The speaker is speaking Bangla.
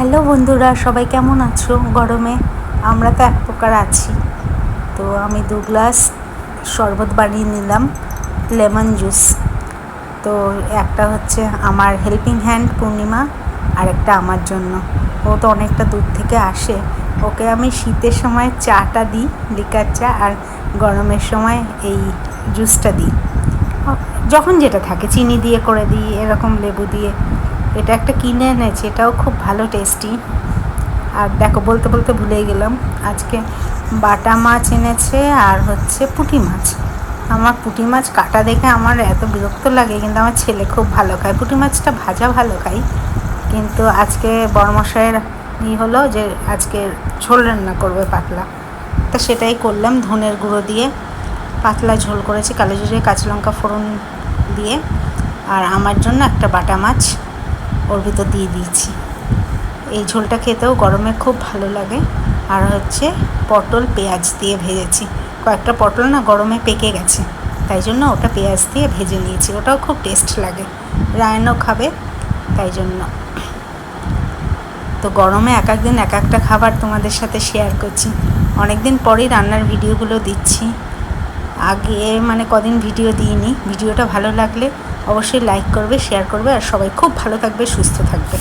হ্যালো বন্ধুরা, সবাই কেমন আছো? গরমে আমরা তো এক প্রকার আছি। তো আমি 2 গ্লাস শরবত বানিয়ে নিলাম, লেমন জুস। তো একটা হচ্ছে আমার হেল্পিং হ্যান্ড পূর্ণিমা, আর একটা আমার জন্য। ও তো অনেকটা দূর থেকে আসে, ওকে আমি শীতের সময় চাটা দিই, লিকার চা, আর গরমের সময় এই জুসটা দিই। যখন যেটা থাকে চিনি দিয়ে করে দিই, এরকম লেবু দিয়ে। এটা একটা কিনে এনেছি, এটাও খুব ভালো টেস্টি। আর দেখো, বলতে বলতে ভুলেই গেলাম, আজকে বাটা মাছ এনেছে আর হচ্ছে পুঁটি মাছ। আমার পুঁটি মাছ কাটা দেখে আমার এত বিরক্ত লাগে, কিন্তু আমার ছেলে খুব ভালো খায়। পুঁটি মাছটা ভাজা ভালো খাই, কিন্তু আজকে বড়মশাইয়ের হলো যে আজকে ঝোল রান্না করবে পাতলা, তা সেটাই করলাম। ধনের গুঁড়ো দিয়ে পাতলা ঝোল করেছি, কালো জিরে কাঁচা লঙ্কা ফোড়ন দিয়ে। আর আমার জন্য একটা বাটা মাছ ওর ভিতর দিয়ে দিয়েছি। এই ঝোলটা খেতেও গরমে খুব ভালো লাগে। আর হচ্ছে পটল পেঁয়াজ দিয়ে ভেজেছি। কয়েকটা পটল না গরমে পেকে গেছে, তাই জন্য ওটা পেঁয়াজ দিয়ে ভেজে নিয়েছি। ওটাও খুব টেস্ট লাগে, রায়নও খাবে, তাই জন্য। তো গরমে এক একদিন এক একটা খাবার তোমাদের সাথে শেয়ার করছি। অনেক দিন পরেই রান্নার ভিডিওগুলো দিচ্ছি। আগে কদিন ভিডিও দিইনি। ভিডিওটা ভালো লাগলে অবশ্যই লাইক করবে, শেয়ার করবে, আর সবাই খুব ভালো থাকবে, সুস্থ থাকবে।